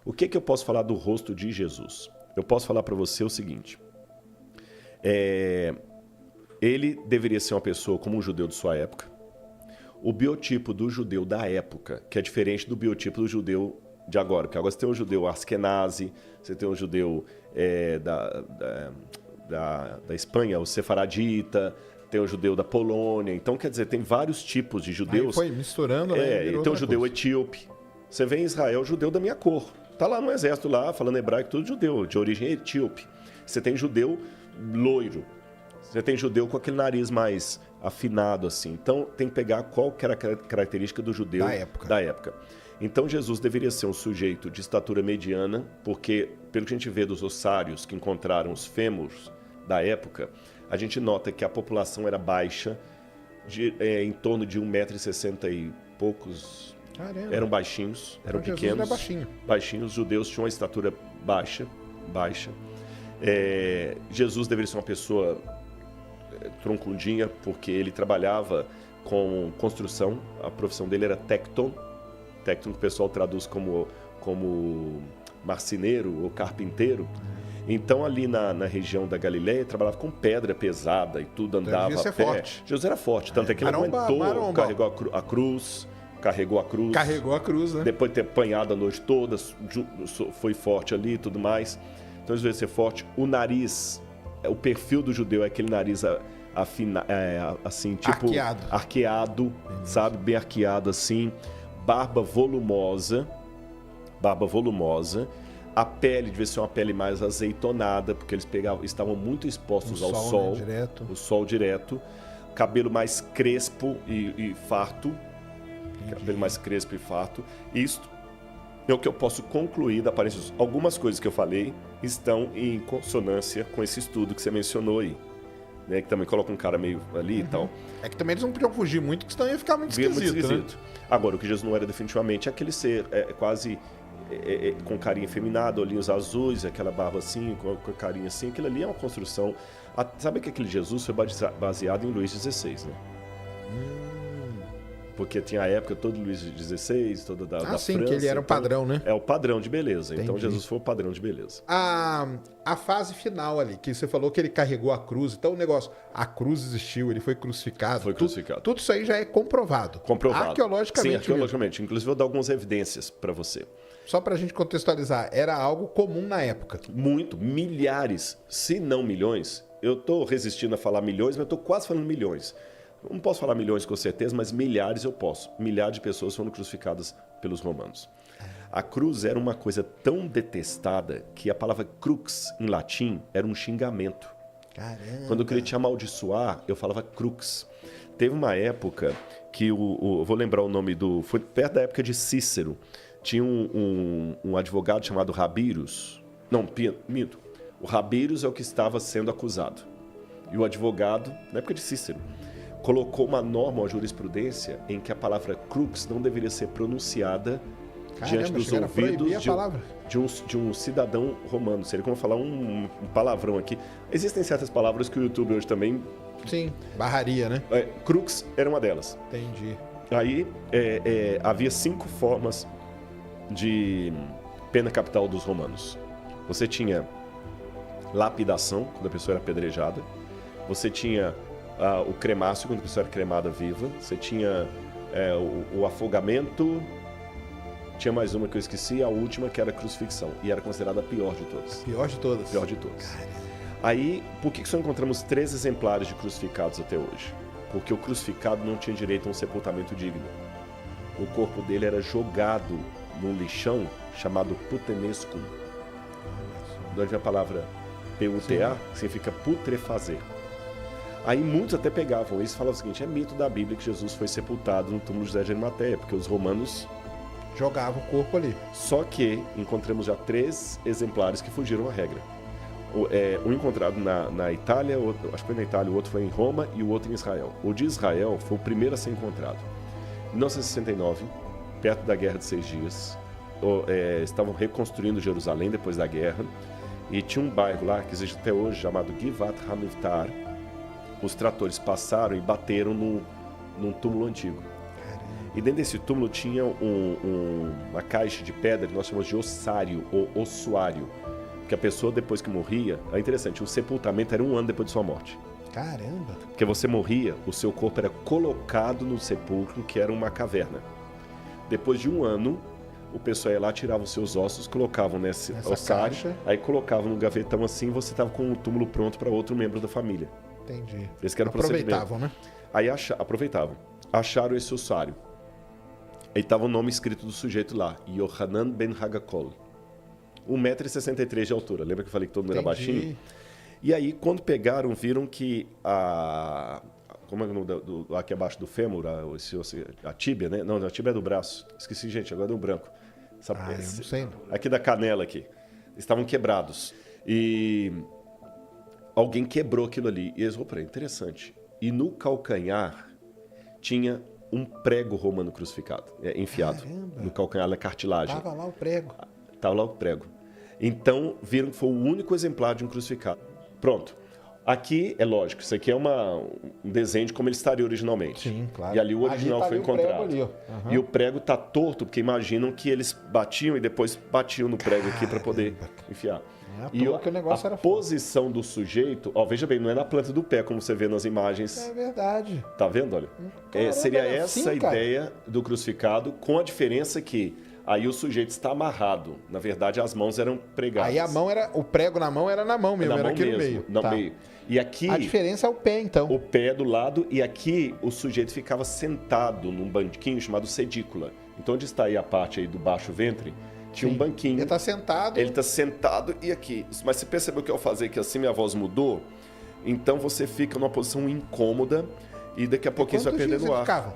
O que eu posso falar do rosto de Jesus? Eu posso falar para você o seguinte. Ele deveria ser uma pessoa como um judeu de sua época. O biotipo do judeu da época, que é diferente do biotipo do judeu de agora. Porque agora você tem um judeu askenazi, você tem um judeu da Espanha, o sefaradita, tem o judeu da Polônia. Então, quer dizer, tem vários tipos de judeus. Aí foi misturando, né? E tem o judeu etíope. Você vê em Israel, judeu da minha cor. Tá lá no exército, lá, falando hebraico, tudo judeu, de origem etíope. Você tem judeu loiro. Você tem judeu com aquele nariz mais afinado, assim. Então, tem que pegar qual que era a característica do judeu da época. Então, Jesus deveria ser um sujeito de estatura mediana, porque, pelo que a gente vê dos ossários que encontraram os fêmurs da época, a gente nota que a população era baixa, em torno de 1,60 m e poucos. Caramba. Eram baixinhos, eram Jesus pequenos. era baixinho. Baixinhos, os judeus tinham uma estatura baixa. Jesus deveria ser uma pessoa troncudinha, porque ele trabalhava com construção. A profissão dele era tecton. Tecton que o pessoal traduz como marceneiro ou carpinteiro. Então, ali na região da Galileia, trabalhava com pedra pesada e tudo, andava a pé. Forte. Jesus era forte, tanto é que ele aguentou, carregou a cruz. Carregou a cruz, né? Depois de ter apanhado a noite toda, foi forte ali e tudo mais. Então, ele devia ser forte. O nariz, o perfil do judeu é aquele nariz assim, tipo... Arqueado, sabe? Bem arqueado, assim. Barba volumosa. A pele devia ser uma pele mais azeitonada, porque eles estavam muito expostos ao sol. Né? O sol direto. Cabelo mais crespo e farto. Cabelo mais crespo e farto. Isto é o que eu posso concluir da aparência. Algumas coisas que eu falei estão em consonância com esse estudo que você mencionou aí. Né? Que também coloca um cara meio ali e tal. É que também eles não podiam fugir muito, que senão ia ficar muito esquisito. Né? Agora, o que Jesus não era definitivamente é aquele ser quase com carinha efeminada, olhinhos azuis, aquela barba assim, com a carinha assim. Aquilo ali é uma construção. Sabe que aquele Jesus foi baseado em Luís XVI, né? Porque tinha a época todo Luís XVI, toda da sim, França. Que ele era o padrão, né? É o padrão de beleza. Entendi. Então Jesus foi o padrão de beleza. A fase final ali, que você falou que ele carregou a cruz. Então o negócio, a cruz existiu, ele foi crucificado. Foi crucificado. Tudo isso aí já é comprovado. Arqueologicamente. Sim, arqueologicamente. Inclusive eu vou dar algumas evidências para você. Só pra gente contextualizar, era algo comum na época. Muito, milhares, se não milhões. Eu tô resistindo a falar milhões, mas eu tô quase falando milhões. Não posso falar milhões com certeza, mas milhares eu posso. Milhares de pessoas foram crucificadas pelos romanos. A cruz era uma coisa tão detestada que a palavra crux, em latim, era um xingamento. Caramba. Quando eu queria te amaldiçoar, eu falava crux. Teve uma época que eu vou lembrar o nome foi perto da época de Cícero. Tinha um advogado chamado Rabirus. Não, minto. O Rabirus é o que estava sendo acusado. E o advogado, na época de Cícero, colocou uma norma, uma jurisprudência, em que a palavra crux não deveria ser pronunciada diante dos ouvidos de um cidadão romano. Seria como falar um palavrão aqui. Existem certas palavras que o YouTube hoje também... Sim, barraria, né? Crux era uma delas. Entendi. Aí havia 5 formas de pena capital dos romanos. Você tinha lapidação, quando a pessoa era apedrejada. Você tinha o cremácio, quando a pessoa era cremada viva. Você tinha o afogamento. Tinha mais uma que eu esqueci, a última, que era a crucifixão. E era considerada a pior de todas. Pior de todas? Pior de todas. Caramba. Aí, por que só encontramos 3 exemplares de crucificados até hoje? Porque o crucificado não tinha direito a um sepultamento digno. O corpo dele era jogado num lixão chamado putenescum. De onde vem a palavra PUTA, que significa putrefazer. Aí muitos até pegavam isso e falavam o seguinte: é mito da Bíblia que Jesus foi sepultado no túmulo de José de Arimateia, porque os romanos jogavam o corpo ali. Só que encontramos já 3 exemplares que fugiram à regra. Um encontrado na Itália, acho que foi na Itália, o outro foi em Roma e o outro em Israel. O de Israel foi o primeiro a ser encontrado. Em 1969, perto da Guerra de 6 Dias, estavam reconstruindo Jerusalém depois da guerra, e tinha um bairro lá, que existe até hoje, chamado Givat Hamivtar. Os tratores passaram e bateram num túmulo antigo. E dentro desse túmulo tinha uma caixa de pedra que nós chamamos de ossário ou ossuário. Que a pessoa, depois que morria... É interessante, o sepultamento era 1 ano depois de sua morte. Caramba! Porque você morria, o seu corpo era colocado no sepulcro, que era uma caverna. Depois de 1 ano, o pessoal ia lá, tirava os seus ossos, colocavam nessa ossário, caixa. aí colocavam no gavetão assim, e você estava com o túmulo pronto para outro membro da família. Entendi. Esse que era o procedimento. Aproveitavam, né? Aí aproveitavam. Acharam esse ossário. Aí estava o nome escrito do sujeito lá, Yohanan Ben Hagakol. 1,63 m de altura. Lembra que eu falei que todo mundo era baixinho? E aí, quando pegaram, viram que como é o nome aqui abaixo do fêmur, a tíbia, né? Não, a tíbia é do braço. Esqueci, gente, agora deu branco. Eu não sei. Aqui da canela aqui. Estavam quebrados. E alguém quebrou aquilo ali. E eles falaram, interessante. E no calcanhar tinha um prego romano crucificado, enfiado. Caramba. No calcanhar da cartilagem. Tava lá o prego. Estava lá o prego. Então, viram que foi o único exemplar de um crucificado. Pronto. Aqui, é lógico, isso aqui é um desenho de como ele estaria originalmente. Sim, claro. E ali o original tá foi ali o prego encontrado. ali, ó. Uhum. E o prego está torto, porque imaginam que eles batiam e depois batiam no prego aqui para poder enfiar. Não é à E toa que o negócio a era posição do sujeito, ó, veja bem, não é na planta do pé, como você vê nas imagens. É verdade. Tá vendo, olha? Caramba, Seria é essa assim, a ideia do crucificado, com a diferença que aí o sujeito está amarrado. Na verdade, as mãos eram pregadas. Aí o prego na mão era na mão mesmo, era mão aqui no mesmo, meio. no Tá. meio. E aqui, A diferença é o pé, então. o pé do lado, e aqui o sujeito ficava sentado num banquinho chamado sedícula. Então, onde está aí a parte aí do baixo ventre, tinha um banquinho. Ele tá sentado. Ele está sentado e aqui. Mas você percebeu que ao fazer que assim minha voz mudou? Então você fica numa posição incômoda e daqui a pouquinho você vai perdendo o ar. Ficavam?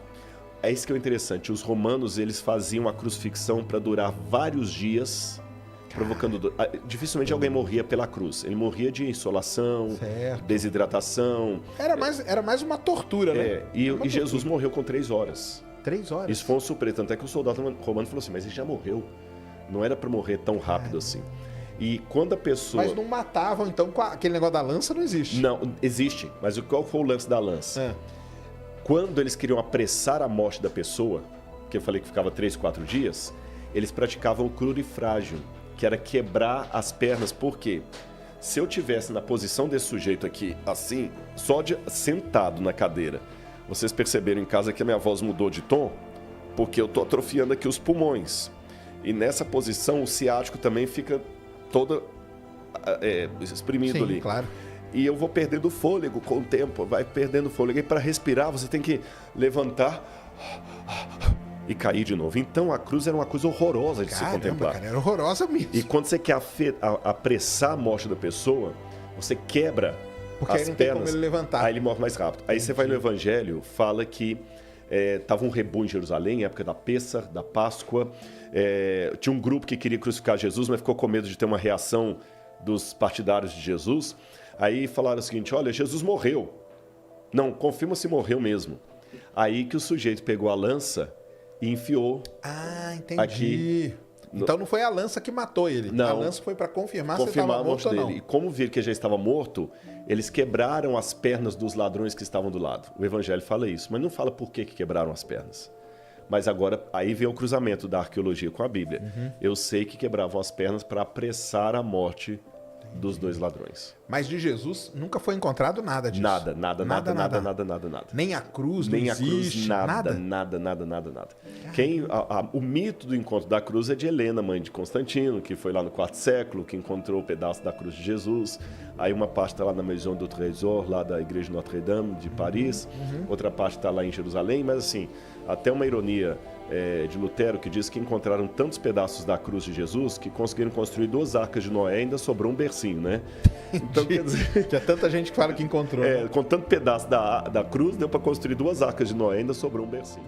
É isso que é interessante. Os romanos, eles faziam a crucifixão para durar vários dias, provocando dor. Dificilmente alguém morria pela cruz. Ele morria de insolação, Certo. desidratação. Era mais uma tortura, né? E Jesus morreu com 3 horas. 3 horas. Isso foi um surpresa. Tanto é que o soldado romano falou assim, mas ele já morreu. Não era para morrer tão rápido assim. E quando a pessoa... Mas não matavam, então, com aquele negócio da lança não existe. Não, existe. Mas qual foi o lance da lança? Quando eles queriam apressar a morte da pessoa, que eu falei que ficava 3, 4 dias, eles praticavam o crurifrágio, que era quebrar as pernas. Por quê? Se eu tivesse na posição desse sujeito aqui, assim, sentado na cadeira, vocês perceberam em casa que a minha voz mudou de tom? Porque eu tô atrofiando aqui os pulmões. E nessa posição, o ciático também fica todo exprimido. Sim, ali. Claro. E eu vou perdendo fôlego com o tempo, vai perdendo fôlego. E para respirar, você tem que levantar e cair de novo. Então a cruz era uma coisa horrorosa de se contemplar. Cara, era horrorosa mesmo. E quando você quer apressar a morte da pessoa, você quebra porque as aí não pernas. Tem como ele levantar. Aí ele morre mais rápido. Aí você vai no Evangelho, fala que estava um rebu em Jerusalém, época da Pêssar, da Páscoa. Tinha um grupo que queria crucificar Jesus, mas ficou com medo de ter uma reação dos partidários de Jesus. Aí falaram o seguinte, olha, Jesus morreu. Não, confirma se morreu mesmo. Aí que o sujeito pegou a lança e enfiou. Entendi. Aqui. Então não foi a lança que matou ele. Não. A lança foi para confirmar se ele estava morto ou não. E como viram que ele já estava morto, eles quebraram as pernas dos ladrões que estavam do lado. O Evangelho fala isso, mas não fala por que quebraram as pernas. Mas agora, aí vem o cruzamento da arqueologia com a Bíblia. Eu sei que quebravam as pernas para apressar a morte dos 2 ladrões. Mas de Jesus nunca foi encontrado nada disso. Nada. Nem a cruz, nem não a cruz, existe, nada. O mito do encontro da cruz é de Helena, mãe de Constantino, que foi lá no 4º século, que encontrou o pedaço da cruz de Jesus. Aí uma parte está lá na Maison du Trésor, lá da igreja Notre-Dame de Paris. Outra parte está lá em Jerusalém, mas assim, até uma ironia de Lutero, que diz que encontraram tantos pedaços da cruz de Jesus que conseguiram construir 2 arcas de Noé e ainda sobrou um bercinho, né? Então, quer dizer... Tinha tanta gente que fala que encontrou. Com tanto pedaço da cruz, deu para construir 2 arcas de Noé e ainda sobrou um bercinho.